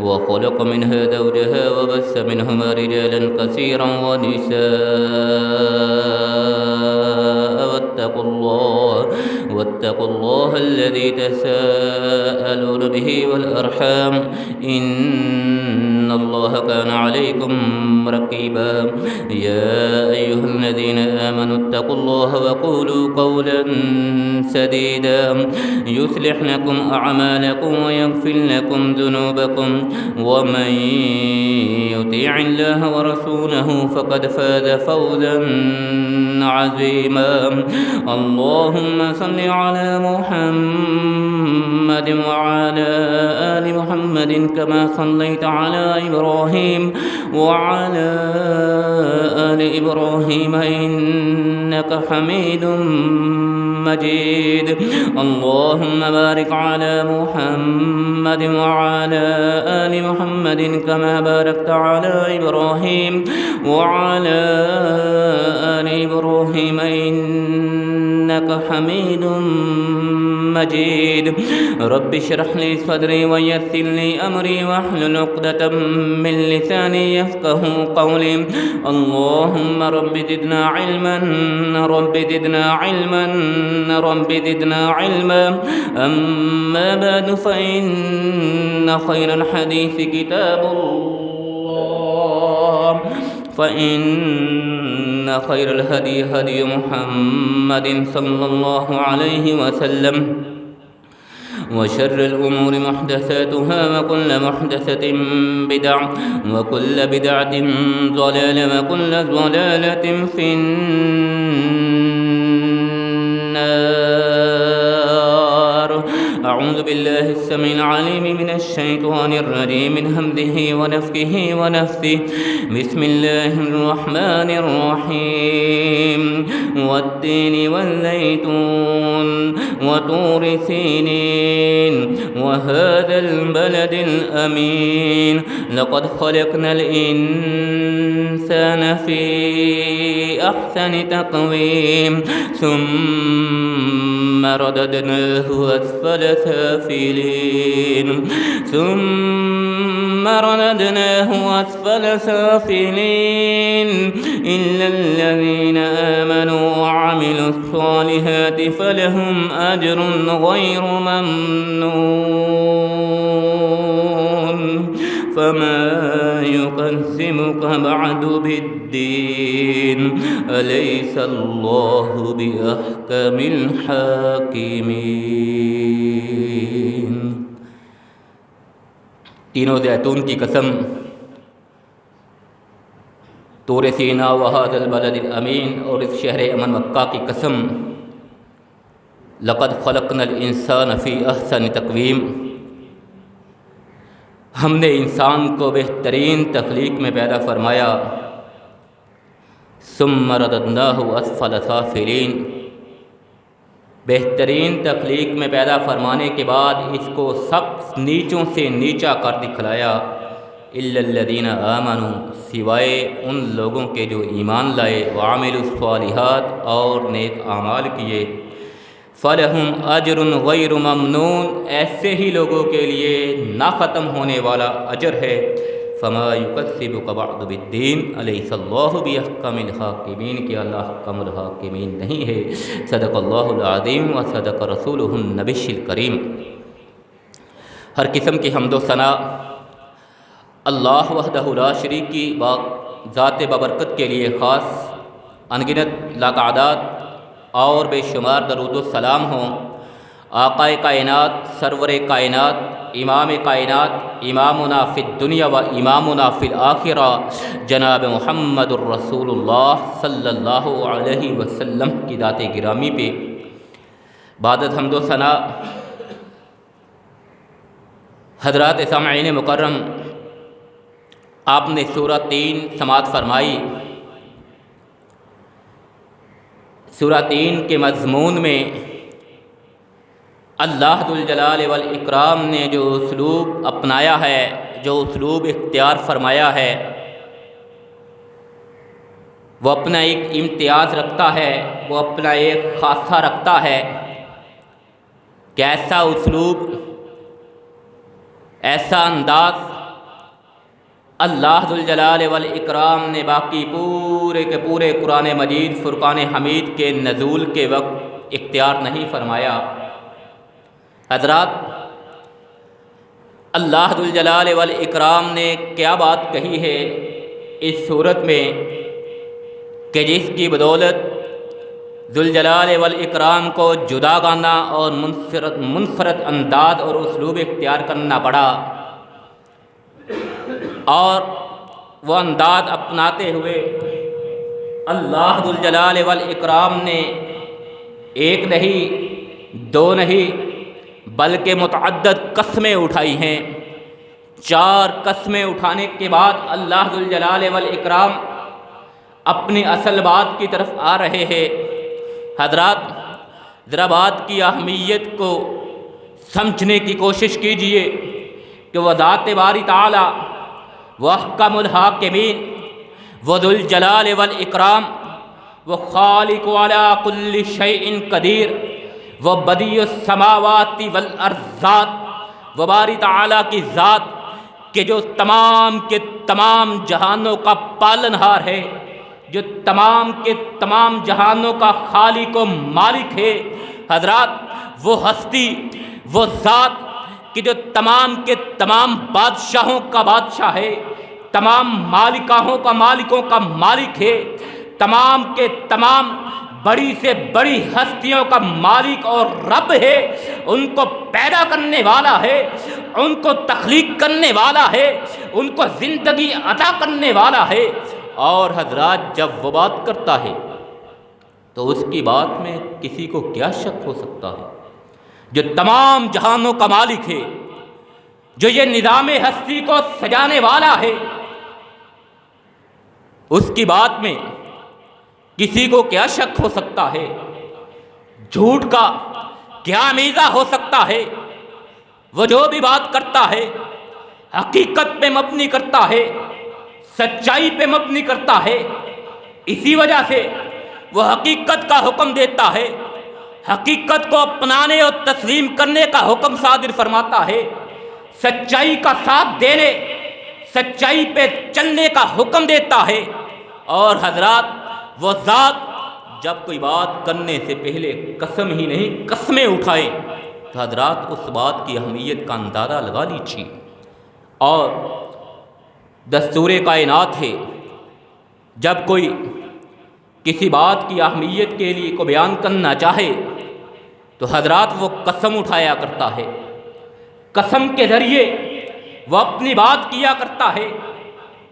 وخلق منها زوجها وبث منهما رجالا كثيرا ونساء واتقوا الله الذي تساءلون به والأرحام إن إن الله كان عليكم رقيبا يا أيها الذين آمنوا اتقوا الله وقولوا قولا سديدا يصلح لكم أعمالكم ويغفر لكم ذنوبكم ومن يطيع الله ورسوله فقد فاز فوزا عظيما اللهم صل على محمد وعلى آل محمد كما صليت على إبراهيم وعلى آل إبراهيم إنك حميد مجيد اللهم بارك على محمد وعلى آل محمد كما باركت على إبراهيم وعلى آل إبراهيم إنك حميد مجيد رب اشرح لي صدري ويسر لي أمري واحلل عقدة من لساني يفقه قولي اللهم رب زدنا علما رب زدنا علما رب زدنا علما أما بعد فإن خير الحديث كتاب الله فإن خير الهدي هدي محمد صلى الله عليه وسلم وشر الأمور محدثاتها وكل محدثة بدعة وكل بدعة ضلالة وكل ضلالة في النار أعوذ بالله السميع العليم من الشيطان الرجيم من همزه ونفخه ونفثه بسم الله الرحمن الرحيم والتين والزيتون وطور سينين وهذا البلد الأمين لقد خلقنا الإنسان في أحسن تقويم ثم رددناه أسفل سافلين إلا الذين آمنوا وعملوا الصالحات فلهم أجر غير ممنون فما يقسمك بعد بالدين أليس الله بأحكم الحاكمين تینوں زیتون کی قسم طور سینا وہذا البلد الامین اور اس شہر امن مکہ کی قسم لقد خلقنا الانسان فی احسن تقویم ہم نے انسان کو بہترین تخلیق میں پیدا فرمایا ثم رددناہ اسفل سافلین بہترین تخلیق میں پیدا فرمانے کے بعد اس کو سخت نیچوں سے نیچا کر دکھلایا الا الذین آمنوا سوائے ان لوگوں کے جو ایمان لائے وعملوا الصالحات اور نیک اعمال کیے فلہم اجر غیر ممنون ایسے ہی لوگوں کے لیے نہ ختم ہونے والا اجر ہے فما یکذبک بعد بالدین الیس اللہ باحکم الحاکمین کہ اللہ احکم الحاکمین نہیں ہے صدق اللہ العظیم و صدق رسولہ النبی الکریم ہر قسم کی حمد و ثنا اللہ وحدہ لا شریک کی ذات بابرکت کے لیے خاص انگنت لاقعداد اور بے شمار درود و سلام ہوں آقا کائنات سرور کائنات امام کائنات امامنا فی الدنیا و امامنا فی الآخرہ جناب محمد الرسول اللہ صلی اللہ علیہ وسلم کی ذات گرامی پہ بعد حمد و ثنا حضرات سامعین مکرم آپ نے سورہ 3 سماعت فرمائی سورہ 3 کے مضمون میں اللہ ذوالجلال والاکرام نے جو اسلوب اپنایا ہے جو اسلوب اختیار فرمایا ہے وہ اپنا ایک امتیاز رکھتا ہے وہ اپنا ایک خاصہ رکھتا ہے کہ ایسا اسلوب ایسا انداز اللہ ذوالجلال والاکرام نے باقی پورے کے پورے قرآن مجید فرقان حمید کے نزول کے وقت اختیار نہیں فرمایا۔ حضرات اللہ ذو الجلال والاکرام نے کیا بات کہی ہے اس صورت میں کہ جس کی بدولت ذو الجلال والاکرام کو جداگانہ اور منفرد انداز اور اسلوب اختیار کرنا پڑا، اور وہ انداز اپناتے ہوئے اللہ ذو الجلال والاکرام نے ایک نہیں دو نہیں بلکہ متعدد قسمیں اٹھائی ہیں۔ 4 قسمیں اٹھانے کے بعد اللہ ذو الجلال والاکرام اپنی اصل بات کی طرف آ رہے ہیں۔ حضرات ذرا بات کی اہمیت کو سمجھنے کی کوشش کیجئے کہ وہ ذات باری تعالی، وہ احکم الحاکمین، وہ ذو الجلال والاکرام، وہ خالق علی کل شیء قدیر، وہ بدیع السماوات والارضات، وہ باری تعالیٰ کی ذات کہ جو تمام کے تمام جہانوں کا پالنہار ہے، جو تمام کے تمام جہانوں کا خالق و مالک ہے۔ حضرات وہ ہستی، وہ ذات کہ جو تمام کے تمام بادشاہوں کا بادشاہ ہے، تمام مالکوں کا مالک ہے، تمام کے تمام بڑی سے بڑی ہستیوں کا مالک اور رب ہے، ان کو پیدا کرنے والا ہے، ان کو تخلیق کرنے والا ہے، ان کو زندگی عطا کرنے والا ہے۔ اور حضرات جب وہ بات کرتا ہے تو اس کی بات میں کسی کو کیا شک ہو سکتا ہے؟ جو تمام جہانوں کا مالک ہے، جو یہ نظام ہستی کو سجانے والا ہے، اس کی بات میں کسی کو کیا شک ہو سکتا ہے؟ جھوٹ کا کیا میزہ ہو سکتا ہے؟ وہ جو بھی بات کرتا ہے حقیقت پہ مبنی کرتا ہے، سچائی پہ مبنی کرتا ہے، اسی وجہ سے وہ حقیقت کا حکم دیتا ہے، حقیقت کو اپنانے اور تسلیم کرنے کا حکم صادر فرماتا ہے، سچائی کا ساتھ دینے، سچائی پہ چلنے کا حکم دیتا ہے۔ اور حضرات وہ ذات جب کوئی بات کرنے سے پہلے قسم ہی نہیں قسمیں اٹھائے تو حضرات اس بات کی اہمیت کا اندازہ لگا لیجیے۔ اور دستور کائنات ہے، جب کوئی کسی بات کی اہمیت کے لیے کو بیان کرنا چاہے تو حضرات وہ قسم اٹھایا کرتا ہے، قسم کے ذریعے وہ اپنی بات کیا کرتا ہے،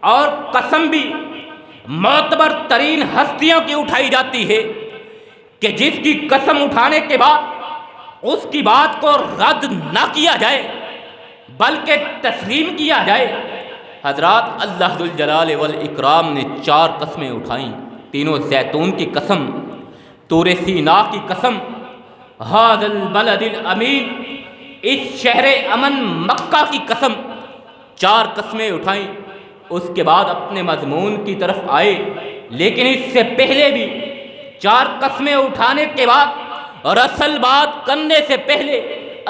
اور قسم بھی معتبر ترین ہستیوں کی اٹھائی جاتی ہے کہ جس کی قسم اٹھانے کے بعد اس کی بات کو رد نہ کیا جائے بلکہ تسلیم کیا جائے۔ حضرات اللہ ذو الجلال والاکرام نے 4 قسمیں اٹھائیں، تینوں زیتون کی قسم، طور سینا کی قسم، ھذا البلد الامین، اس شہر امن مکہ کی قسم، 4 قسمیں اٹھائیں۔ اس کے بعد اپنے مضمون کی طرف آئے، لیکن اس سے پہلے بھی 4 قسمیں اٹھانے کے بعد اور اصل بات کرنے سے پہلے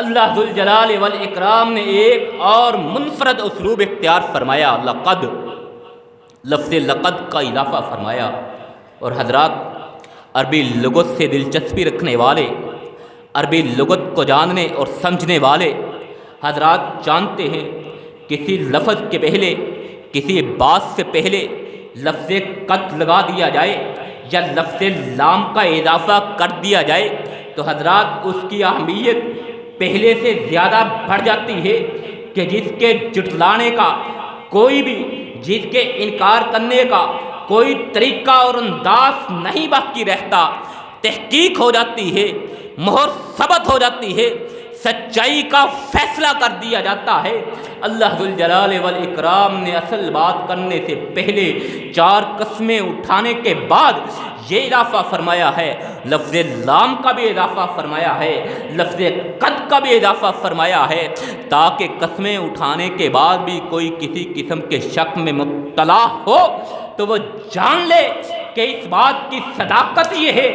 اللہ ذو الجلال والاکرام نے ایک اور منفرد اسلوب اختیار فرمایا، لقد، لفظ لقد کا اضافہ فرمایا۔ اور حضرات عربی لغت سے دلچسپی رکھنے والے، عربی لغت کو جاننے اور سمجھنے والے حضرات جانتے ہیں کسی لفظ کے پہلے، کسی بات سے پہلے لفظ قد لگا دیا جائے یا لفظ لام کا اضافہ کر دیا جائے تو حضرات اس کی اہمیت پہلے سے زیادہ بڑھ جاتی ہے کہ جس کے جھٹلانے کا کوئی بھی، جس کے انکار کرنے کا کوئی طریقہ اور انداز نہیں باقی رہتا، تحقیق ہو جاتی ہے، مہر ثبت ہو جاتی ہے، سچائی کا فیصلہ کر دیا جاتا ہے۔ اللہ ذو الجلال والاکرام نے اصل بات کرنے سے پہلے 4 قسمیں اٹھانے کے بعد یہ اضافہ فرمایا ہے، لفظ لام کا بھی اضافہ فرمایا ہے، لفظ قد کا بھی اضافہ فرمایا ہے، تاکہ قسمیں اٹھانے کے بعد بھی کوئی کسی قسم کے شک میں مبتلا ہو تو وہ جان لے کہ اس بات کی صداقت یہ ہے،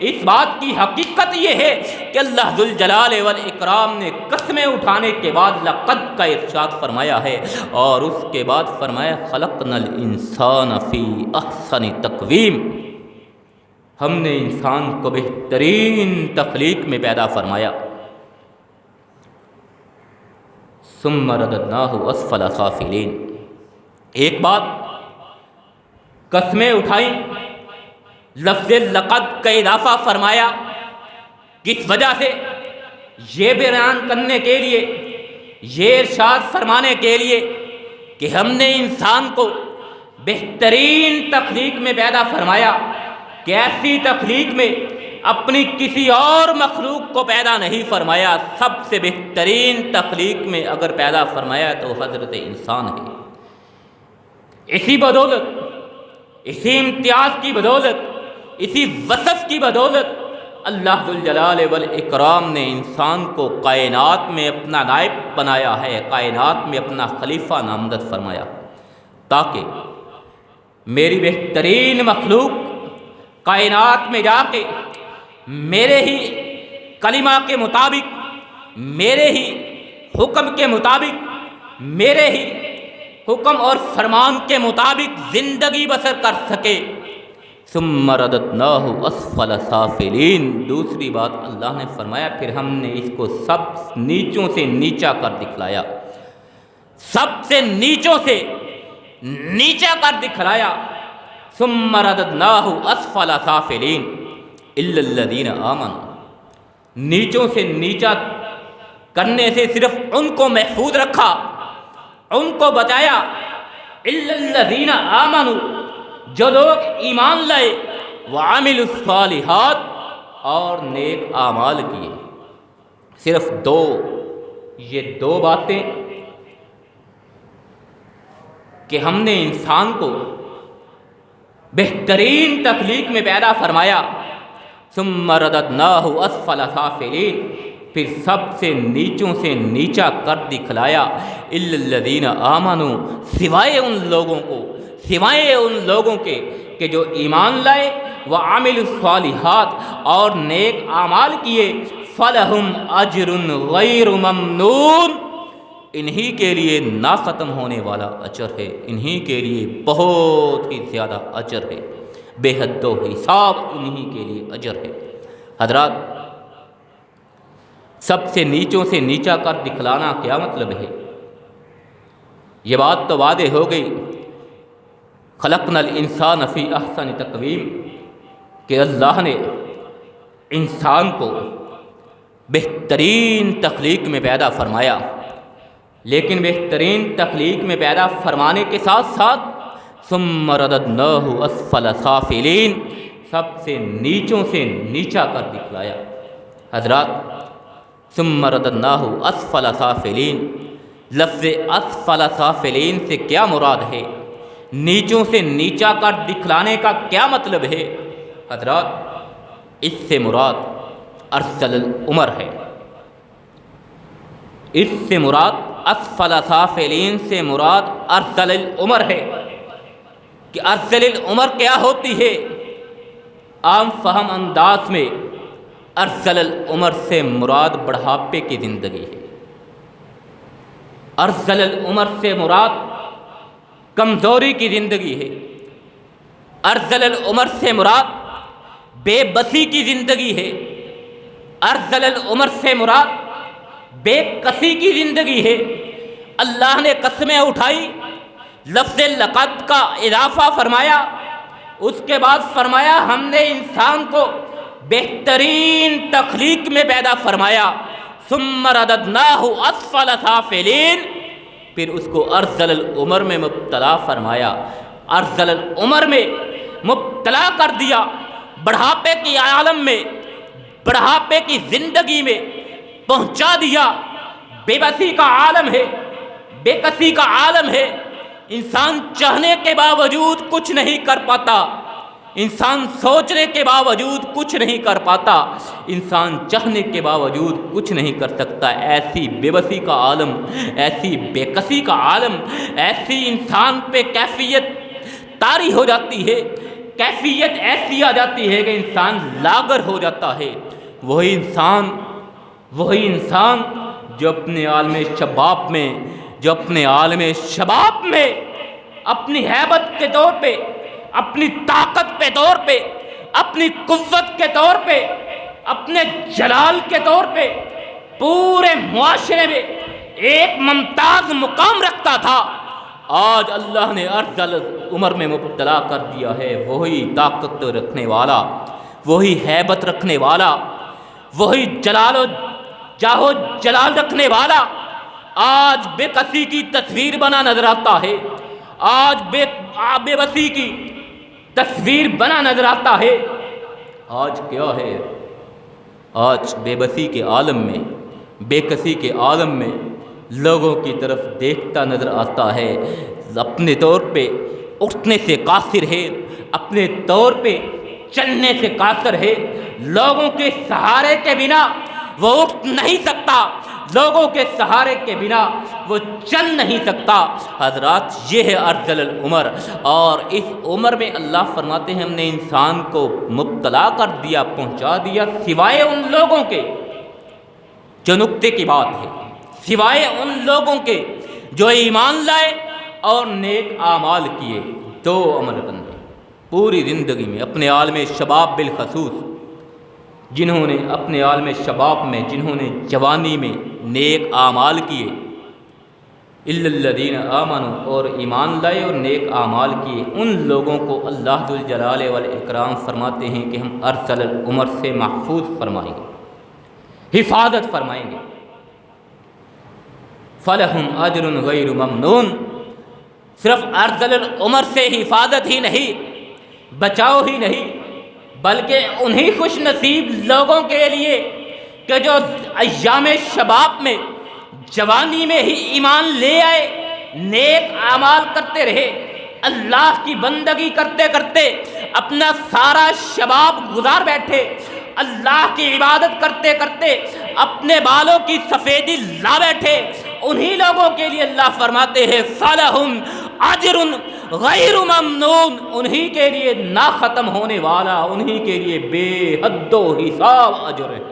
اس بات کی حقیقت یہ ہے کہ اللہ ذو الجلال والاکرام نے قسمیں اٹھانے کے بعد لقد کا ارشاد فرمایا ہے، اور اس کے بعد فرمایا خلقنا الانسان فی احسن تقویم، ہم نے انسان کو بہترین تخلیق میں پیدا فرمایا۔ ثم رددناہ اسفل سافلین۔ ایک بات قسمیں اٹھائیں، لفظ لقد کا اضافہ فرمایا، کس وجہ سے؟ یہ بیان کرنے کے لیے، یہ ارشاد فرمانے کے لیے کہ ہم نے انسان کو بہترین تخلیق میں پیدا فرمایا کہ ایسی تخلیق میں اپنی کسی اور مخلوق کو پیدا نہیں فرمایا، سب سے بہترین تخلیق میں اگر پیدا فرمایا تو حضرت انسان ہے۔ اسی بدولت، اسی امتیاز کی بدولت، اسی وصف کی بدولت اللہ ذوالجلال والاکرام نے انسان کو کائنات میں اپنا نائب بنایا ہے، کائنات میں اپنا خلیفہ نامزد فرمایا، تاکہ میری بہترین مخلوق کائنات میں جا کے میرے ہی کلمہ کے مطابق، میرے ہی حکم کے مطابق، میرے ہی حکم اور فرمان کے مطابق زندگی بسر کر سکے۔ ثم رددناہ اسفل سافلین۔ دوسری بات اللہ نے فرمایا پھر ہم نے اس کو سب نیچوں سے نیچا کر دکھلایا، سب سے نیچوں سے نیچا کر دکھلایا۔ ثم رددناہ اسفل سافلین الا الذین آمنوا۔ نیچوں سے نیچا کرنے سے صرف ان کو محفوظ رکھا، ان کو بچایا، الا الذین آمنوا، جو لوگ ایمان لائے، وعملوا الصالحات، اور نیک اعمال کیے۔ صرف دو، یہ دو باتیں کہ ہم نے انسان کو بہترین تخلیق میں پیدا فرمایا، ثم رددناہ اسفل سافلین، پھر سب سے نیچوں سے نیچا کر دکھلایا، الا الذین آمنوا، سوائے ان لوگوں کو، سوائے ان لوگوں کے کہ جو ایمان لائے، وعملوا الصالحات، اور نیک اعمال کیے، فلہم اجر غیر ممنون، انہی کے لیے نا ختم ہونے والا اجر ہے، انہی کے لیے بہت ہی زیادہ اجر ہے، بے حد و حساب انہی کے لیے اجر ہے۔ حضرات، سب سے نیچوں سے نیچا کر دکھلانا کیا مطلب ہے؟ یہ بات تو واضح ہو گئی، خلقنا الانسان فی احسن تقویم، کہ اللہ نے انسان کو بہترین تخلیق میں پیدا فرمایا، لیکن بہترین تخلیق میں پیدا فرمانے کے ساتھ ساتھ ثم رددناہ اسفل سافلین، سب سے نیچوں سے نیچا کر دکھلایا۔ حضرات، ثم رددناہ اسفل سافلین، لفظ اسفل سافلین سے کیا مراد ہے؟ نیچوں سے نیچا کر دکھلانے کا کیا مطلب ہے؟ حضرات، اس سے مراد ارسل العمر ہے، اس سے مراد اسفل سافلین سے مراد ارسل العمر ہے، کہ ارسل العمر کیا ہوتی ہے؟ عام فہم انداز میں ارسل العمر سے مراد بڑھاپے کی زندگی ہے، ارسل العمر سے مراد کمزوری کی زندگی ہے، ارسل العمر سے مراد بے بسی کی زندگی ہے، ارسل العمر سے مراد بے کسی کی زندگی ہے۔ اللہ نے قسمیں اٹھائی، لفظ لقد کا اضافہ فرمایا، اس کے بعد فرمایا ہم نے انسان کو بہترین تخلیق میں پیدا فرمایا، ثم رددناہ اسفل سافلین، پھر اس کو ارسل العمر میں مبتلا فرمایا، ارسل العمر میں مبتلا کر دیا، بڑھاپے کی عالم میں، بڑھاپے کی زندگی میں پہنچا دیا۔ بے بسی کا عالم ہے، بے کسی کا عالم ہے، انسان چاہنے کے باوجود کچھ نہیں کر پاتا، انسان سوچنے کے باوجود کچھ نہیں کر پاتا، انسان چاہنے کے باوجود کچھ نہیں کر سکتا۔ ایسی بے بسی کا عالم، ایسی بے کسی کا عالم، ایسی انسان پہ کیفیت طاری ہو جاتی ہے، کیفیت ایسی آ جاتی ہے کہ انسان لاغر ہو جاتا ہے۔ وہی انسان جو اپنے عالم شباب میں، جو اپنے عالم شباب میں اپنی ہیبت کے طور پہ، اپنی طاقت کے طور پہ، اپنی قوت کے طور پہ، اپنے جلال کے طور پہ پورے معاشرے میں ایک ممتاز مقام رکھتا تھا، آج اللہ نے ارذل عمر میں مبتلا کر دیا ہے۔ وہی طاقت رکھنے والا، وہی ہیبت رکھنے والا، وہی جلال و جاہ و جلال رکھنے والا آج بے کسی کی تصویر بنا نظر آتا ہے، آج بے بسی کی تصویر بنا نظر آتا ہے۔ آج کیا ہے؟ آج بے بسی کے عالم میں، بے کسی کے عالم میں لوگوں کی طرف دیکھتا نظر آتا ہے، اپنے طور پہ اٹھنے سے قاصر ہے، اپنے طور پہ چلنے سے قاصر ہے، لوگوں کے سہارے کے بنا وہ اٹھ نہیں سکتا، لوگوں کے سہارے کے بنا وہ چل نہیں سکتا۔ حضرات یہ ہے ارذل العمر، اور اس عمر میں اللہ فرماتے ہیں ہم نے انسان کو مبتلا کر دیا، پہنچا دیا، سوائے ان لوگوں کے، جو نکتے کی بات ہے، سوائے ان لوگوں کے جو ایمان لائے اور نیک اعمال کیے۔ دو عمل بندے پوری زندگی میں، اپنے عالم شباب بالخصوص، جنہوں نے اپنے عالم شباب میں، جنہوں نے جوانی میں نیک اعمال کیے، الا الذین آمنوا، اور ایمان لائے اور نیک اعمال کیے، ان لوگوں کو اللہ ذوالجلال والاکرام فرماتے ہیں کہ ہم ارذل العمر سے محفوظ فرمائیں گے، حفاظت فرمائیں گے۔ فَلَهُمْ أَجْرٌ غَيْرُ مَمْنُونٍ، صرف ارذل العمر سے حفاظت ہی نہیں، بچاؤ ہی نہیں، بلکہ انہی خوش نصیب لوگوں کے لیے کہ جو ایام شباب میں، جوانی میں ہی ایمان لے آئے، نیک اعمال کرتے رہے، اللہ کی بندگی کرتے کرتے اپنا سارا شباب گزار بیٹھے، اللہ کی عبادت کرتے کرتے اپنے بالوں کی سفیدی لا بیٹھے، انہی لوگوں کے لیے اللہ فرماتے ہیں فَلَهُمْ أَجْرٌ غَيْرُ مَمْنُونٍ، انہی کے لیے نہ ختم ہونے والا، انہی کے لیے بے حد و حساب اجر ہے۔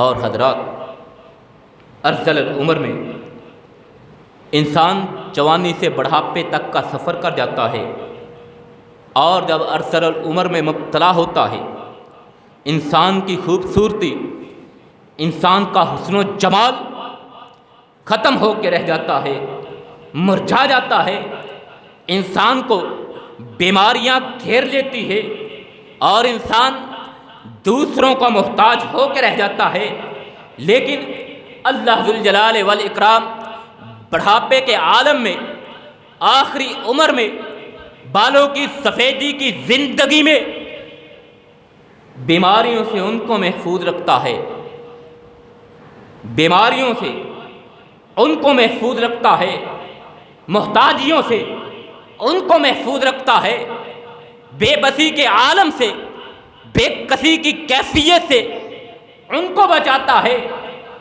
اور حضرات ارذل العمر میں انسان جوانی سے بڑھاپے تک کا سفر کر جاتا ہے، اور جب ارذل العمر میں مبتلا ہوتا ہے، انسان کی خوبصورتی، انسان کا حسن و جمال ختم ہو کے رہ جاتا ہے، مرجھا جاتا ہے، انسان کو بیماریاں گھیر لیتی ہے، اور انسان دوسروں کا محتاج ہو کے رہ جاتا ہے۔ لیکن اللہ ذوالجلال والاکرام بڑھاپے کے عالم میں، آخری عمر میں، بالوں کی سفیدی کی زندگی میں بیماریوں سے ان کو محفوظ رکھتا ہے، بیماریوں سے ان کو محفوظ رکھتا ہے، محتاجیوں سے ان کو محفوظ رکھتا ہے، بے بسی کے عالم سے، بے کسی کی کیفیت سے ان کو بچاتا ہے۔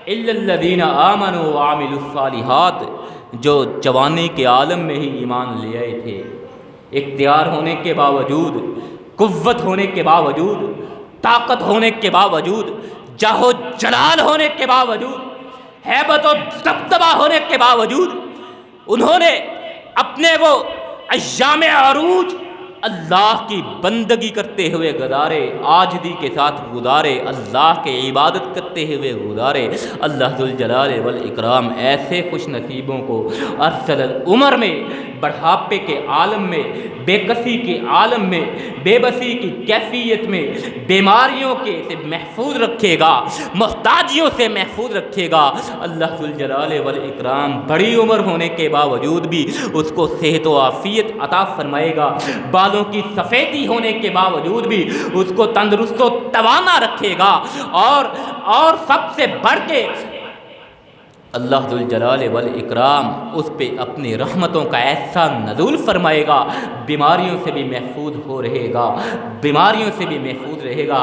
الا الذین آمنوا وعملوا الصالحات، جو جوانی کے عالم میں ہی ایمان لے آئے تھے، اختیار ہونے کے باوجود، قوت ہونے کے باوجود، طاقت ہونے کے باوجود، جاہ و جلال ہونے کے باوجود، ہیبت و دبدبہ ہونے کے باوجود، انہوں نے اپنے وہ ایام عروج اللہ کی بندگی کرتے ہوئے گزارے، عاجزی کے ساتھ گزارے، اللہ کے عبادت کرتے ہوئے گزارے۔ اللہ ذوالجلال والاکرام ایسے خوش نصیبوں کو ارذل العمر میں، بڑھاپے کے عالم میں، بے کسی کے عالم میں، بے بسی کی کیفیت میں، بیماریوں کے سے محفوظ رکھے گا، محتاجیوں سے محفوظ رکھے گا۔ اللہ ذوالجلال والاکرام بڑی عمر ہونے کے باوجود بھی اس کو صحت و عافیت عطا فرمائے گا، بالوں کی سفیدی ہونے کے باوجود بھی اس کو تندرست و توانا رکھے گا، اور سب سے بڑھ کے اللہ ذوالجلال والاکرام اس پہ اپنی رحمتوں کا ایسا نزول فرمائے گا، بیماریوں سے بھی محفوظ ہو رہے گا، بیماریوں سے بھی محفوظ رہے گا،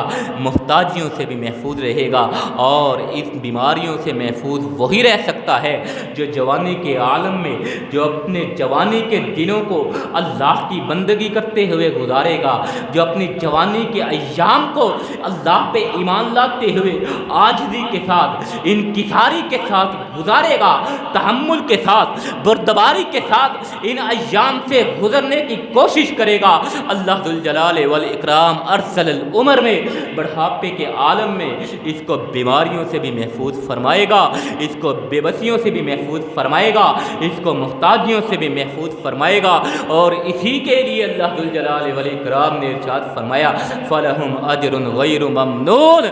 محتاجیوں سے بھی محفوظ رہے گا۔ اور اس بیماریوں سے محفوظ وہی رہ سکتا ہے جو جوانی کے عالم میں، جو اپنے جوانی کے دنوں کو اللہ کی بندگی کرتے ہوئے گزارے گا، جو اپنی جوانی کے ایام کو اللہ پہ ایمان لاتے ہوئے عاجزی کے ساتھ، انکساری کے ساتھ گزارے گا، تحمل کے ساتھ، برداشت بردباری کے ساتھ ان ایام سے گزرنے کی کوشش کرے گا، اللہ ذوالجلال والاکرام ارسل العمر میں، بڑھاپے کے عالم میں اس کو بیماریوں سے بھی محفوظ فرمائے گا، اس کو بے بسیوں سے بھی محفوظ فرمائے گا، اس کو محتاجیوں سے بھی محفوظ فرمائے گا۔ اور اسی کے لیے اللہ ذوالجلال والاکرام نے ارشاد فرمایا فَلَهُمْ أَجْرٌ غَيْرُ مَمْنُونٍ،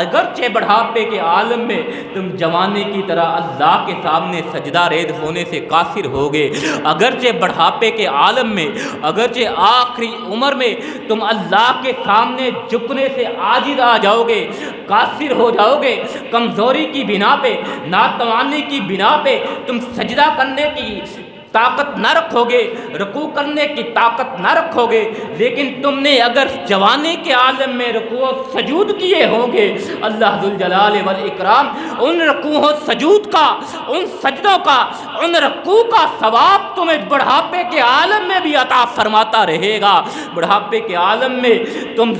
اگرچہ بڑھاپے کے عالم میں تم جوانی کی طرح اللہ کے سامنے سجدہ ریز ہونے سے قاصر ہوگے، اگرچہ بڑھاپے کے عالم میں، اگرچہ آخری عمر میں تم اللہ کے سامنے جھکنے سے عاجز آ جاؤ گے، قاصر ہو جاؤ گے، کمزوری کی بنا پہ، ناتوانی کی بنا پہ تم سجدہ کرنے کی طاقت نہ رکھو گے، رکوع کرنے کی طاقت نہ رکھو گے، لیکن تم نے اگر جوانی کے عالم میں رکوع و سجود کیے ہوں گے، اللہ ذوالجلال والاکرام ان رکوع و سجود کا، ان سجدوں کا، ان رکوع کا ثواب تمہیں بڑھاپے کے عالم میں بھی عطا فرماتا رہے گا۔ بڑھاپے کے عالم میں تم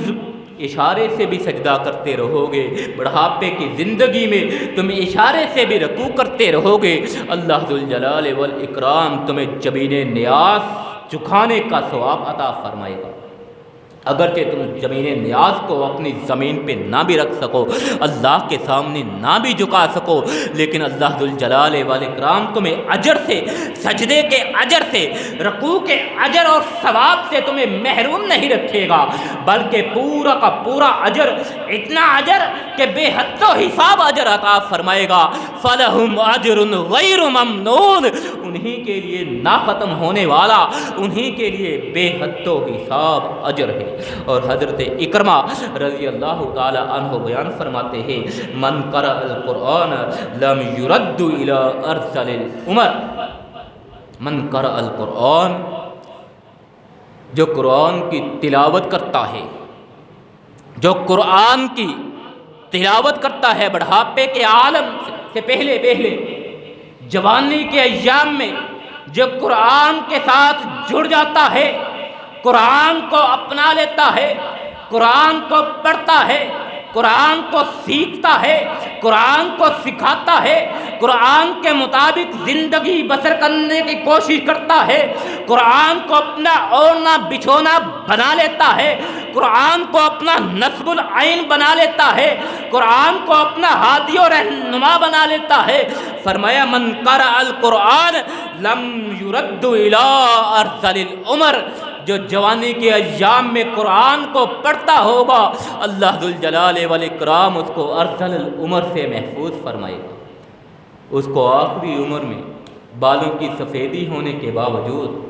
اشارے سے بھی سجدہ کرتے رہو گے، بڑھاپے کی زندگی میں تم اشارے سے بھی رکوع کرتے رہو گے، اللہ ذوالجلال والاکرام تمہیں جبین نیاز جھکانے کا ثواب عطا فرمائے گا۔ اگرچہ تم زمین نیاز کو اپنی زمین پہ نہ بھی رکھ سکو، اللہ کے سامنے نہ بھی جھکا سکو، لیکن اللہ ذوالجلال والاکرام تمہیں اجر سے، سجدے کے اجر سے، رکوع کے اجر اور ثواب سے تمہیں محروم نہیں رکھے گا، بلکہ پورا کا پورا اجر، اتنا اجر کہ بے حد و حساب اجر عطا فرمائے گا۔ فَلَهُمْ أَجْرٌ غَيْرُ مَمْنُونٍ، انہی کے لیے نہ ختم ہونے والا، انہی کے لیے بے حد و حساب اجر ہے۔ اور حضرت اکرمہ رضی اللہ تعالی عنہ بیان فرماتے ہیں من قرأ القرآن لم يرد الى ارسل العمر، من قرأ القرآن، جو قرآن کی تلاوت کرتا ہے، جو قرآن کی تلاوت کرتا ہے بڑھاپے کے عالم سے پہلے جوانی کے ایام میں، جو قرآن کے ساتھ جڑ جاتا ہے، قرآن کو اپنا لیتا ہے، قرآن کو پڑھتا ہے، قرآن کو سیکھتا ہے، قرآن کو سکھاتا ہے، قرآن کے مطابق زندگی بسر کرنے کی کوشش کرتا ہے، قرآن کو اپنا اوڑھنا بچھونا بنا لیتا ہے، قرآن کو اپنا نصب العین بنا لیتا ہے، قرآن کو اپنا ہادی و رہنما بنا لیتا ہے۔ فرمایا من قرأ القرآن لم يرد الى ارسل العمر، جو جوانی کے ایام میں قرآن کو پڑھتا ہوگا، اللہ ذوالجلال والاکرام اس کو ارسل العمر سے محفوظ فرمائے گا۔ اس کو آخری عمر میں بالوں کی سفیدی ہونے کے باوجود،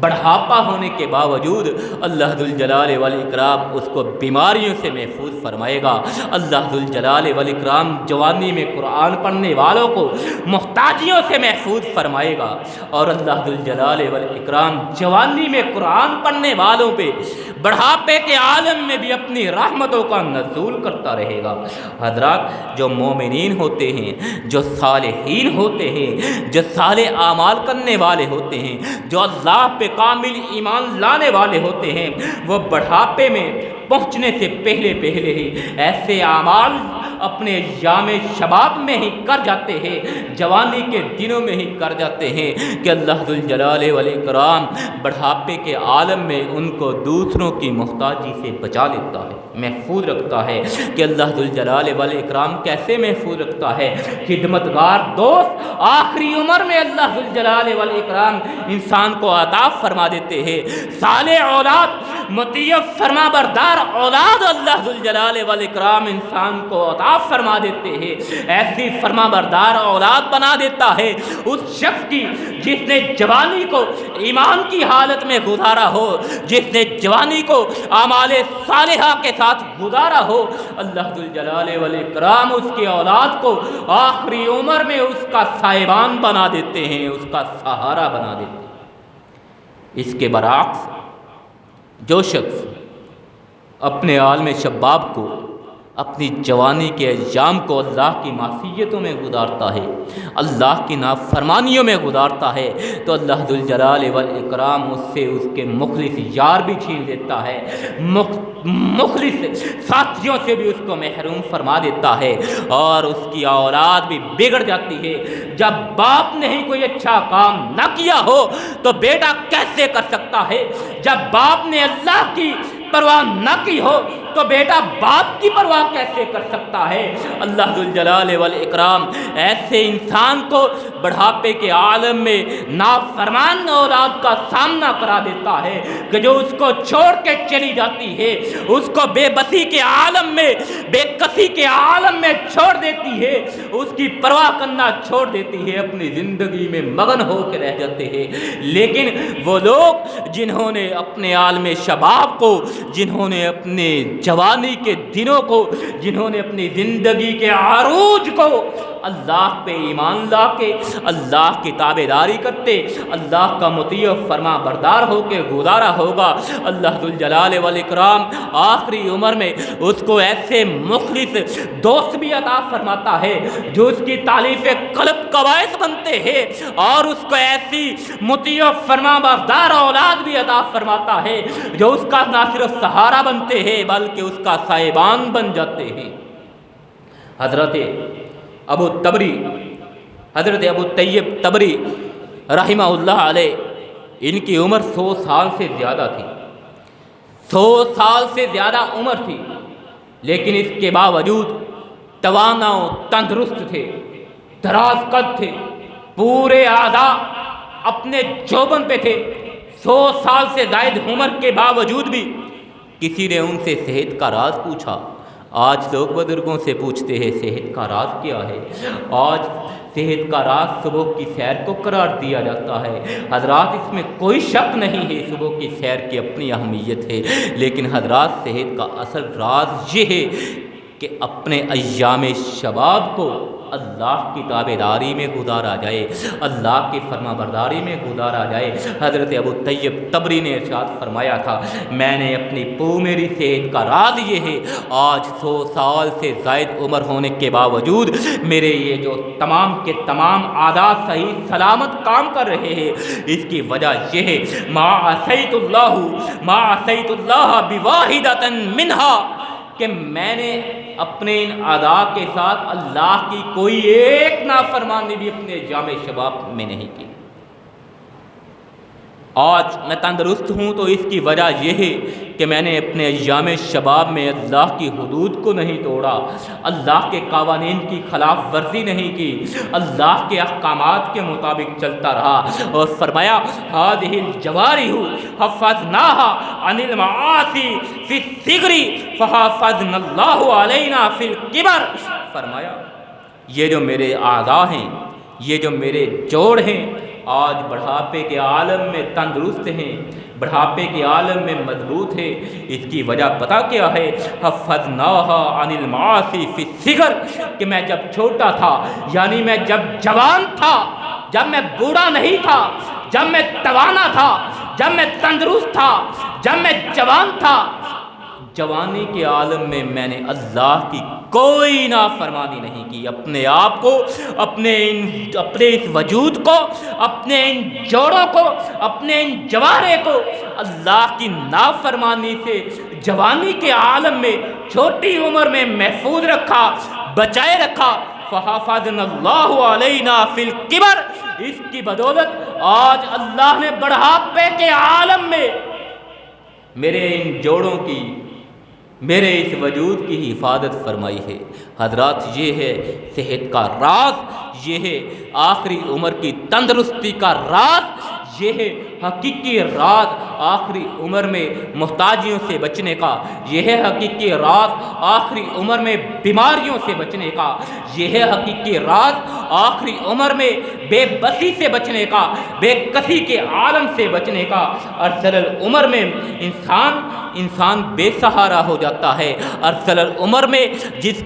بڑھاپا ہونے کے باوجود، اللہ ذوالجلال والاکرام اس کو بیماریوں سے محفوظ فرمائے گا۔ اللہ ذوالجلال والاکرام جوانی میں قرآن پڑھنے والوں کو محتاجیوں سے محفوظ فرمائے گا، اور اللہ ذوالجلال والاکرام جوانی میں قرآن پڑھنے والوں پہ بڑھاپے کے عالم میں بھی اپنی رحمتوں کا نزول کرتا رہے گا۔ حضرات، جو مومنین ہوتے ہیں، جو صالحین ہوتے ہیں، جو صالح اعمال کرنے والے ہوتے ہیں، جو اللہ پہ کامل ایمان لانے والے ہوتے ہیں، وہ بڑھاپے میں پہنچنے سے پہلے ہی ایسے اعمال اپنے ایام شباب میں ہی کر جاتے ہیں، جوانی کے دنوں میں ہی کر جاتے ہیں کہ اللہ ذوالجلال والاکرام بڑھاپے کے عالم میں ان کو دوسروں کی محتاجی سے بچا لیتا ہے، محفوظ رکھتا ہے۔ کہ اللہ ذوالجلال والاکرام کیسے محفوظ رکھتا ہے؟ خدمتگار دوست آخری عمر میں اللہ ذوالجلال والاکرام انسان کو عطا فرما دیتے ہیں، صالح اولاد، مطیع فرما بردار اولاد اللہ ذوالجلال والاکرام انسان کو عطا فرما دیتے ہیں۔ ایسی فرما بردار اولاد بنا دیتا ہے اس شخص کی جس نے جوانی کو ایمان کی حالت میں گزارا ہو، جس نے جوانی کو اعمال صالحہ کے ساتھ گزارا ہو۔ اللہ ذوالجلال والاکرام اس کی اولاد کو آخری عمر میں اس کا سائبان بنا دیتے ہیں، اس کا سہارا بنا دیتے ہیں۔ اس کے برعکس جو شخص اپنے عالم شباب کو، اپنی جوانی کے ایام کو اللہ کی معصیتوں میں گزارتا ہے، اللہ کی نافرمانیوں میں گزارتا ہے، تو اللہ ذوالجلال والاکرام اس سے اس کے مخلص یار بھی چھین لیتا ہے، مخلص ساتھیوں سے بھی اس کو محروم فرما دیتا ہے، اور اس کی اولاد بھی بگڑ جاتی ہے۔ جب باپ نے ہی کوئی اچھا کام نہ کیا ہو تو بیٹا کیسے کر سکتا ہے؟ جب باپ نے اللہ کی پرواہ نہ کی ہو تو بیٹا باپ کی پرواہ کیسے کر سکتا ہے؟ اللہ ذوالجلال والاکرام ایسے انسان کو بڑھاپے کے عالم میں نافرمان اولاد کا سامنا کرا دیتا ہے کہ جو اس کو چھوڑ کے چلی جاتی ہے، اس کو بے بسی کے عالم میں، بے کسی کے عالم میں چھوڑ دیتی ہے، اس کی پرواہ کرنا چھوڑ دیتی ہے، اپنی زندگی میں مگن ہو کے رہ جاتے ہیں۔ لیکن وہ لوگ جنہوں نے اپنے عالم شباب کو، جنہوں نے اپنے جوانی کے دنوں کو، جنہوں نے اپنی زندگی کے عروج کو اللہ پہ ایمان لا کے اللہ کی تابعداری کرتے، اللہ کا مطیع فرما بردار ہو کے گزارا ہوگا، اللہ ذوالجلال والاکرام آخری عمر میں اس کو ایسے مخلص دوست بھی عطا فرماتا ہے جو اس کی تالیف قلب کا باعث بنتے ہیں، اور اس کو ایسی مطیع فرما بردار اولاد بھی عطا فرماتا ہے جو اس کا نہ صرف سہارا بنتے ہیں بلکہ اس کا صاحبان بن جاتے ہیں۔ حضرت ابو طیب تبری رحمہ اللہ علیہ، ان کی عمر 100 سال سے زیادہ تھی، 100 سال سے زیادہ عمر تھی، لیکن اس کے باوجود توانا و تندرست تھے، دراز قد تھے، پورے اعضاء اپنے جوبن پہ تھے۔ 100 سال سے زائد عمر کے باوجود بھی کسی نے ان سے صحت کا راز پوچھا۔ آج لوگ بزرگوں سے پوچھتے ہیں صحت کا راز کیا ہے، آج صحت کا راز صبح کی سیر کو قرار دیا جاتا ہے۔ حضرات اس میں کوئی شک نہیں ہے، صبح کی سیر کی اپنی اہمیت ہے، لیکن حضرات صحت کا اصل راز یہ ہے کہ اپنے ایام شباب کو اللہ کی تابعداری میں گزارا جائے، اللہ کی فرما برداری میں گزارا جائے۔ حضرت ابو طیب تبری نے ارشاد فرمایا تھا، میں نے اپنی میری صحت کا راز یہ ہے، آج 100 سال سے زائد عمر ہونے کے باوجود میرے یہ جو تمام کے تمام اعضاء صحیح سلامت کام کر رہے ہیں، اس کی وجہ یہ ہے ما عصیت اللہ بواحدۃ منہا، کہ میں نے اپنے ان اعضاء کے ساتھ اللہ کی کوئی ایک نافرمانی بھی اپنے جامع شباب میں نہیں کی۔ آج میں تندرست ہوں تو اس کی وجہ یہ ہے کہ میں نے اپنے ایام شباب میں اللہ کی حدود کو نہیں توڑا، اللہ کے قوانین کی خلاف ورزی نہیں کی، اللہ کے احکامات کے مطابق چلتا رہا، اور فرمایا هذه الجوارح حفظناها عن المعاصی فی الصغر فحفظنا اللہ علینا فی الکبر۔ فرمایا یہ جو میرے اعضاء ہیں، یہ جو میرے جوڑ ہیں، آج بڑھاپے کے عالم میں تندرست ہیں، بڑھاپے کے عالم میں مضبوط ہے، اس کی وجہ پتہ کیا ہے؟ حفظناها عن المعاصی فی الصغر، کہ میں جب چھوٹا تھا، یعنی میں جب جوان تھا، جب میں بوڑھا نہیں تھا، جب میں توانا تھا، جب میں تندرست تھا، جب میں جوان تھا، جوانی کے عالم میں نے اللہ کی کوئی نافرمانی نہیں کی، اپنے آپ کو، اپنے اس وجود کو، اپنے ان جوڑوں کو، اپنے ان جوارے کو اللہ کی نافرمانی سے جوانی کے عالم میں چھوٹی عمر میں محفوظ رکھا، بچائے رکھا۔ فحفظنا اللہ علینا فی الکبر، اس کی بدولت آج اللہ نے بڑھاپے کے عالم میں میرے ان جوڑوں کی، میرے اس وجود کی حفاظت فرمائی ہے۔ حضرات یہ ہے صحت کا راز، یہ ہے آخری عمر کی تندرستی کا راز، یہ ہے حقیقی راز آخری عمر میں محتاجیوں سے بچنے کا، یہ ہے حقیقی راز آخری عمر میں بیماریوں سے بچنے کا، یہ ہے حقیقی راز آخری عمر میں بے بسی سے بچنے کا، بے کسی کے عالم سے بچنے کا۔ ارسل العمر میں انسان بے سہارا ہو جاتا ہے، ارسل العمر میں جس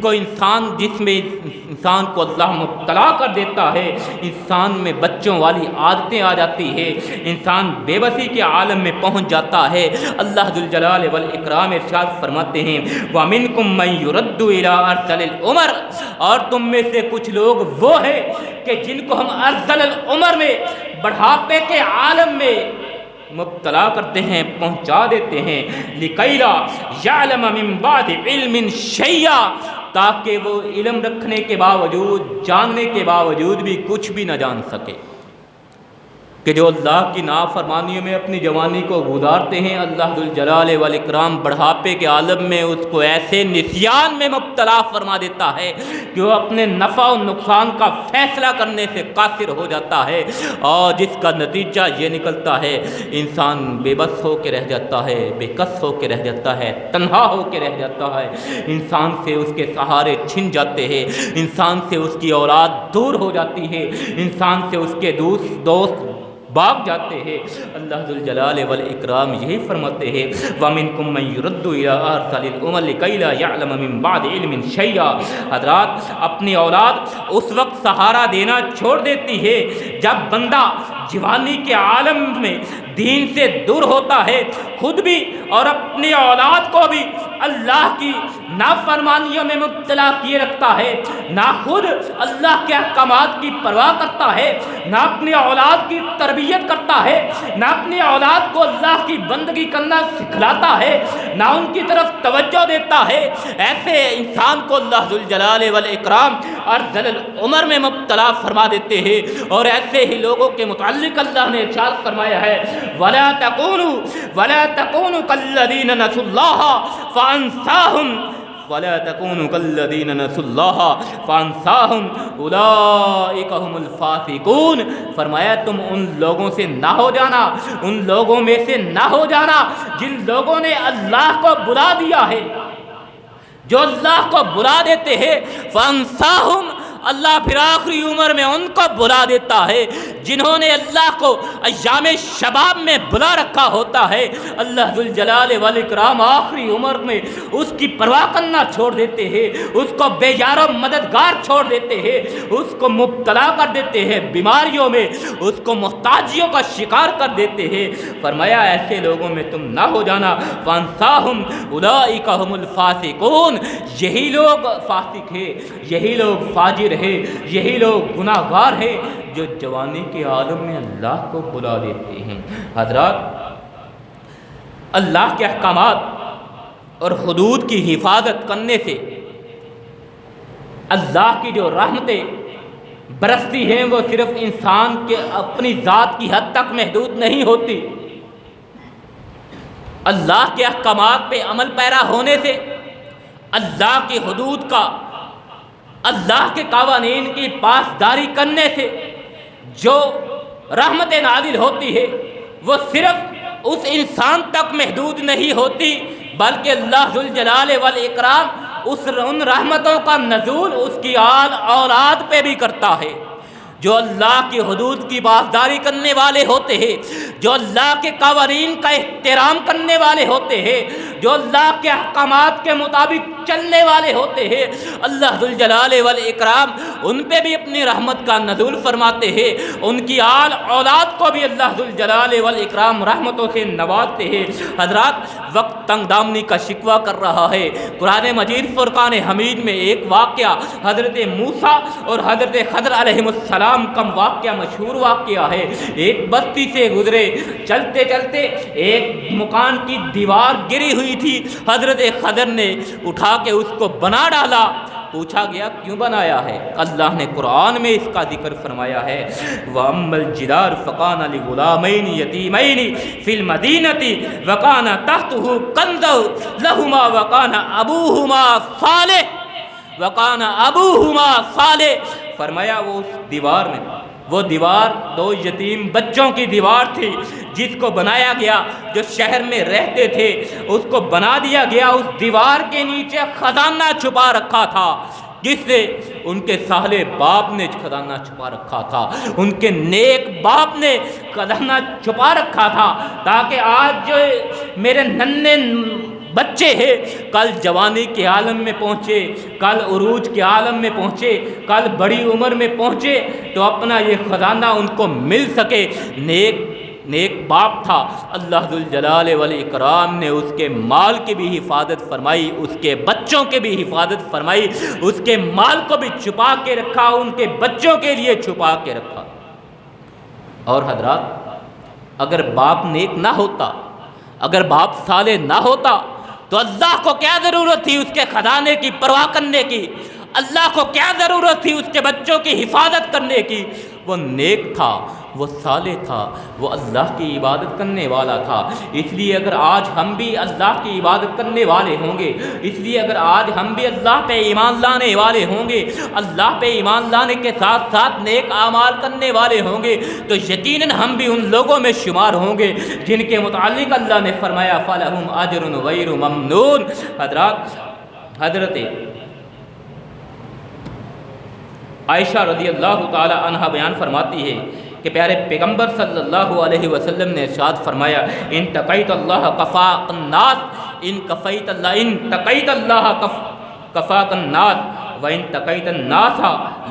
میں انسان کو اللہ مبتلا کر دیتا ہے، انسان میں بچوں والی عادتیں آ جاتی ہے، انسان بے بسی کے عالم میں پہنچ جاتا ہے۔ اللہ ذوالجلال والاکرام ارشاد فرماتے ہیں وَمِنْكُمْ مَنْ يُرَدُّ إِلَىٰ أَرْذَلِ الْعُمَرِ، اور تم میں سے کچھ لوگ وہ ہیں کہ جن کو ہم ارذل العمر میں، بڑھاپے کے عالم میں مبتلا کرتے ہیں، پہنچا دیتے ہیں، لِكَيْ لَا يَعْلَمَ مِن بَعْدِ عِلْمٍ شَيْئًا، تاکہ وہ علم رکھنے کے باوجود، جاننے کے باوجود بھی کچھ بھی نہ جان سکے، کہ جو اللہ کی نافرمانیوں میں اپنی جوانی کو گزارتے ہیں، اللہ ذوالجلال والاکرام بڑھاپے کے عالم میں اس کو ایسے نسیان میں مبتلا فرما دیتا ہے کہ وہ اپنے نفع و نقصان کا فیصلہ کرنے سے قاصر ہو جاتا ہے، اور جس کا نتیجہ یہ نکلتا ہے انسان بے بس ہو کے رہ جاتا ہے، بے کس ہو کے رہ جاتا ہے، تنہا ہو کے رہ جاتا ہے، انسان سے اس کے سہارے چھن جاتے ہیں، انسان سے اس کی اولاد دور ہو جاتی ہے، انسان سے اس کے دوست بھاگ جاتے ہیں۔ اللہ ذوالجلال والاکرام یہی فرماتے ہیں وَمِنْكُمْ مَنْ يُرَدُّ إِلَىٰ أَرْذَلِ الْعُمُرِ لِكَيْ لَا يَعْلَمَ مِن بَعْدِ عِلْمٍ شَيْئًا۔ حضرات، اپنی اولاد اس وقت سہارا دینا چھوڑ دیتی ہے جب بندہ جوانی کے عالم میں دین سے دور ہوتا ہے، خود بھی اور اپنی اولاد کو بھی اللہ کی نافرمانیوں میں مبتلا کیے رکھتا ہے، نہ خود اللہ کے احکامات کی پرواہ کرتا ہے، نہ اپنی اولاد کی تربیت کرتا ہے، نہ اپنی اولاد کو اللہ کی بندگی کرنا سکھلاتا ہے، نہ ان کی طرف توجہ دیتا ہے۔ ایسے انسان کو اللہ ذوالجلال والاکرام ارذل العمر میں مبتلا فرما دیتے ہیں، اور ایسے ہی لوگوں کے متعلق اللہ نے ارشاد فرمایا ہے وَلَا تَكُونُوا كَالَّذِينَ نَسُوا اللَّهَ فَأَنسَاهُمْ وَلَا تَكُونُوا كَالَّذِينَ نَسُوا اللَّهَ فَأَنسَاهُمْ أُولَٰئِكَ هُمُ الْفَاسِقُونَ۔ فرمایا تم ان لوگوں سے نہ ہو جانا، ان لوگوں میں سے نہ ہو جانا جن لوگوں نے اللہ کو بلا دیا ہے، جو اللہ کو بلا دیتے ہیں۔ فَأَنسَاهُمْ، اللہ پھر آخری عمر میں ان کو بلا دیتا ہے جنہوں نے اللہ کو ایام شباب میں بلا رکھا ہوتا ہے۔ اللہ ذوالجلال والاکرام آخری عمر میں اس کی پرواہ کرنا چھوڑ دیتے ہیں، اس کو بے یار و مددگار چھوڑ دیتے ہیں، اس کو مبتلا کر دیتے ہیں بیماریوں میں، اس کو محتاجیوں کا شکار کر دیتے ہیں۔ فرمایا ایسے لوگوں میں تم نہ ہو جانا۔ فَأَنسَاهُمْ أُولَٰئِكَ هُمُ الْفَاسِقُونَ، یہی لوگ فاسق ہیں، یہی لوگ فاجر ہے، یہی لوگ گناہ گار ہیں جو جوانی کے عالم میں اللہ کو بلا دیتے ہیں۔ حضرات، اللہ کے احکامات اور حدود کی حفاظت کرنے سے اللہ کی جو رحمتیں برستی ہیں وہ صرف انسان کے اپنی ذات کی حد تک محدود نہیں ہوتی۔ اللہ کے احکامات پہ عمل پیرا ہونے سے، اللہ کی حدود کا، اللہ کے قوانین کی پاسداری کرنے سے جو رحمت نازل ہوتی ہے وہ صرف اس انسان تک محدود نہیں ہوتی، بلکہ اللہ ذوالجلال والاکرام ان رحمتوں کا نزول اس کی آل اولاد پہ بھی کرتا ہے۔ جو اللہ کی حدود کی پاسداری کرنے والے ہوتے ہیں، جو اللہ کے قوانین کا احترام کرنے والے ہوتے ہیں، جو اللہ کے احکامات کے مطابق چلنے والے ہوتے ہیں، اللہ ذوالجلال والاکرام ان پہ بھی اپنی رحمت کا نزول فرماتے ہیں، ان کی آل اولاد کو بھی اللہ ذوالجلال والاکرام رحمتوں سے نوازتے ہیں۔ حضرات، وقت تنگ دامنی کا شکوہ کر رہا ہے۔ قرآن مجید فرقان حمید میں ایک واقعہ حضرت موسیٰ اور حضرت خضر علیہ السلام کا واقعہ مشہور واقعہ ہے۔ ایک بستی سے گزرے، چلتے چلتے ایک مکان کی دیوار گری ہوئی تھی، حضرت خضر نے اٹھا کے اس کو بنا ڈالا۔ پوچھا گیا کیوں بنایا ہے؟ اللہ نے قرآن میں اس کا ذکر فرمایا ہے وَأَمَّا الْجِدَارُ فَكَانَ لِغُلَامَيْنِ يَتِيمَيْنِ فِي الْمَدِينَةِ وَكَانَ تَحْتَهُ كَنْزٌ لَهُمَا وَكَانَ أَبُوهُمَا صَالِحًا۔ فرمایا وہ دیوار دو یتیم بچوں کی دیوار تھی جس کو بنایا گیا، جو شہر میں رہتے تھے اس کو بنا دیا گیا۔ اس دیوار کے نیچے خزانہ چھپا رکھا تھا، جس سے ان کے صالح باپ نے خزانہ چھپا رکھا تھا، ان کے نیک باپ نے خزانہ چھپا رکھا تھا، تاکہ آج جو میرے ننھے بچے ہیں کل جوانی کے عالم میں پہنچے، کل عروج کے عالم میں پہنچے، کل بڑی عمر میں پہنچے تو اپنا یہ خزانہ ان کو مل سکے۔ نیک باپ تھا، اللہ ذوالجلال والاکرام نے اس کے مال کی بھی حفاظت فرمائی، اس کے بچوں کی بھی حفاظت فرمائی، اس کے مال کو بھی چھپا کے رکھا، ان کے بچوں کے لیے چھپا کے رکھا۔ اور حضرات، اگر باپ نیک نہ ہوتا، اگر باپ صالح نہ ہوتا تو اللہ کو کیا ضرورت تھی اس کے خزانے کی پرواہ کرنے کی؟ اللہ کو کیا ضرورت تھی اس کے بچوں کی حفاظت کرنے کی؟ وہ نیک تھا، وہ صالح تھا، وہ اللہ کی عبادت کرنے والا تھا۔ اس لیے اگر آج ہم بھی اللہ کی عبادت کرنے والے ہوں گے، اس لیے اگر آج ہم بھی اللہ پہ ایمان لانے والے ہوں گے، اللہ پہ ایمان لانے کے ساتھ ساتھ نیک اعمال کرنے والے ہوں گے، تو یقیناً ہم بھی ان لوگوں میں شمار ہوں گے جن کے متعلق اللہ نے فرمایا فَلَهُمْ أَجْرٌ غَيْرُ مَمْنُونٍ۔ حضرت عائشہ رضی اللہ تعالی عنہ بیان فرماتی ہے کہ پیارے پیغمبر صلی اللہ علیہ وسلم نے ارشاد فرمایا ان تقیت اللہ کفاک الناس، ان تقیت اللہ کفاک الناس وَإِن تَقَيْتَ النَّاسَ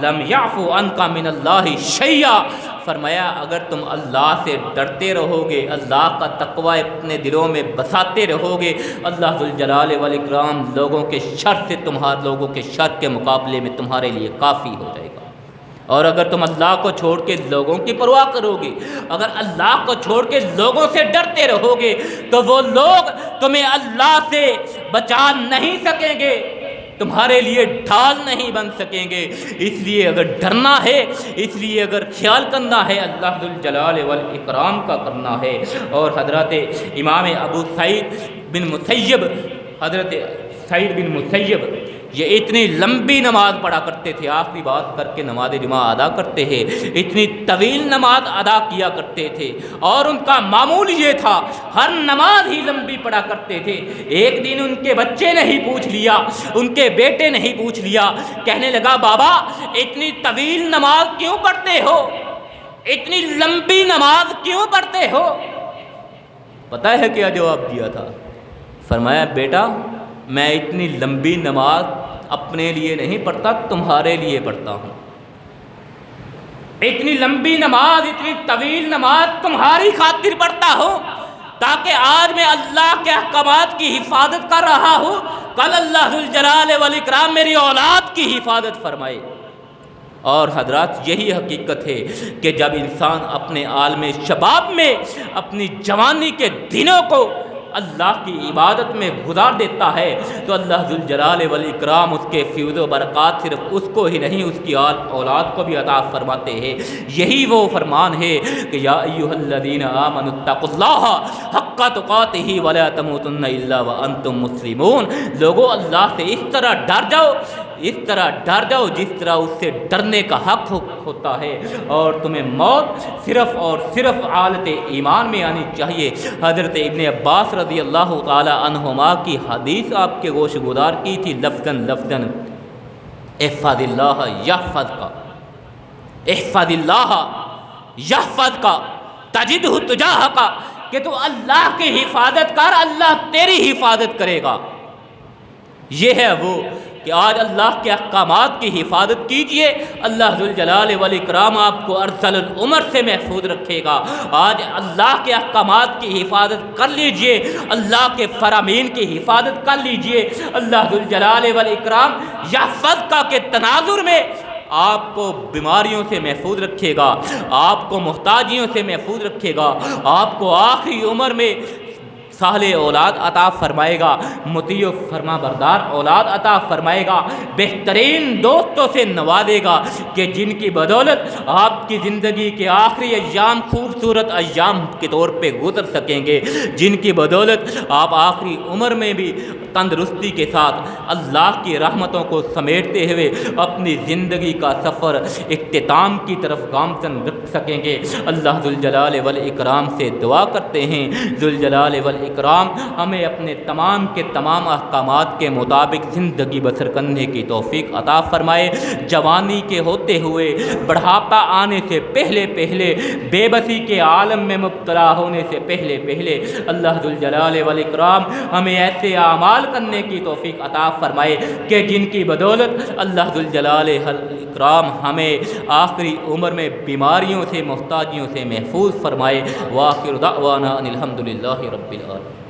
لَمْ يَعْفُوا عَنْكَ مِنَ اللَّهِ شَيْئًا۔ فرمایا اگر تم اللہ سے ڈرتے رہو گے، اللہ کا تقوی اپنے دلوں میں بساتے رہو گے، اللہ ذوالجلال والاکرام لوگوں کے شر سے لوگوں کے شر کے مقابلے میں تمہارے لیے کافی ہو جائے گا۔ اور اگر تم اللہ کو چھوڑ کے لوگوں کی پرواہ کرو گے، اگر اللہ کو چھوڑ کے لوگوں سے ڈرتے رہو گے تو وہ لوگ تمہیں اللہ سے بچا نہیں سکیں گے، تمہارے لیے ڈھال نہیں بن سکیں گے۔ اس لیے اگر ڈرنا ہے، اس لیے اگر خیال کرنا ہے، اللہ ذوالجلال والاکرام کا کرنا ہے۔ اور حضرت امام ابو سعید بن مسیب، حضرت سعید بن مسیب یہ اتنی لمبی نماز پڑھا کرتے تھے، آخری بات کر کے نماز جمعہ ادا کرتے ہیں، اتنی طویل نماز ادا کیا کرتے تھے، اور ان کا معمول یہ تھا ہر نماز ہی لمبی پڑھا کرتے تھے۔ ایک دن ان کے بچے نے ہی پوچھ لیا، ان کے بیٹے نے ہی پوچھ لیا، کہنے لگا بابا اتنی طویل نماز کیوں پڑھتے ہو، اتنی لمبی نماز کیوں پڑھتے ہو؟ پتہ ہے کیا جواب دیا تھا؟ فرمایا بیٹا میں اتنی لمبی نماز اپنے لیے نہیں پڑھتا، تمہارے لیے پڑھتا ہوں۔ اتنی لمبی نماز، اتنی طویل نماز تمہاری خاطر پڑھتا ہوں تاکہ آج میں اللہ کے احکامات کی حفاظت کر رہا ہوں، کل اللہ ذوالجلال والاکرام میری اولاد کی حفاظت فرمائے۔ اور حضرات یہی حقیقت ہے کہ جب انسان اپنے عالم شباب میں اپنی جوانی کے دنوں کو اللہ کی عبادت میں گزار دیتا ہے تو اللہ ذوالجلال والاکرام اس کے فیض و برکات صرف اس کو ہی نہیں اس کی اولاد کو بھی عطا فرماتے ہیں۔ یہی وہ فرمان ہے کہ یا ایھا الذین آمنوا اتقوا اللہ حق تقاتہ ولا تموتن الا وانتم مسلمون۔ لوگو اللہ سے اس طرح ڈر جاؤ، اس طرح ڈر جاؤ جس طرح اس سے ڈرنے کا حق ہوتا ہے، اور تمہیں موت صرف اور صرف حالت ایمان میں آنی چاہیے۔ حضرت ابن عباس رضی اللہ تعالی عنہما کی حدیث آپ کے گوش گزار کی تھی لفظاً احفظ اللہ یحفظ کا، احفظ اللہ یحفظ کا تجدہ تجاہ کا، کہ تو اللہ کی حفاظت کر اللہ تیری حفاظت کرے گا۔ یہ ہے وہ کہ آج اللہ کے احکامات کی حفاظت کیجئے، اللہ ذوالجلال والاکرام آپ کو ارذل العمر سے محفوظ رکھے گا۔ آج اللہ کے احکامات کی حفاظت کر لیجئے، اللہ کے فرامین کی حفاظت کر لیجئے، اللہ ذوالجلال والاکرام یحفظ کا کے تناظر میں آپ کو بیماریوں سے محفوظ رکھے گا، آپ کو محتاجیوں سے محفوظ رکھے گا، آپ کو آخری عمر میں صالح اولاد عطا فرمائے گا، مطیع و فرما بردار اولاد عطا فرمائے گا، بہترین دوستوں سے نوازے گا کہ جن کی بدولت آپ کی زندگی کے آخری ایام خوبصورت ایام کے طور پہ گزر سکیں گے، جن کی بدولت آپ آخری عمر میں بھی تندرستی کے ساتھ اللہ کی رحمتوں کو سمیٹتے ہوئے اپنی زندگی کا سفر اختتام کی طرف گامزن رکھ سکیں گے۔ اللہ ذوالجلال والاکرام سے دعا کرتے ہیں ذوالجلال والاکرام ہمیں اپنے تمام کے تمام احکامات کے مطابق زندگی بسر کرنے کی توفیق عطا فرمائے۔ جوانی کے ہوتے ہوئے بڑھاپا آنے سے پہلے پہلے، بے بسی کے عالم میں مبتلا ہونے سے پہلے پہلے اللہ ذوالجلال والاکرام ہمیں ایسے اعمال کرنے کی توفیق عطا فرمائے کہ جن کی بدولت اللہ ذوالجلال والاکرام ہمیں آخری عمر میں بیماریوں سے محتاجیوں سے محفوظ فرمائے۔ وآخر دعوانا ان الحمد للہ رب العالمین۔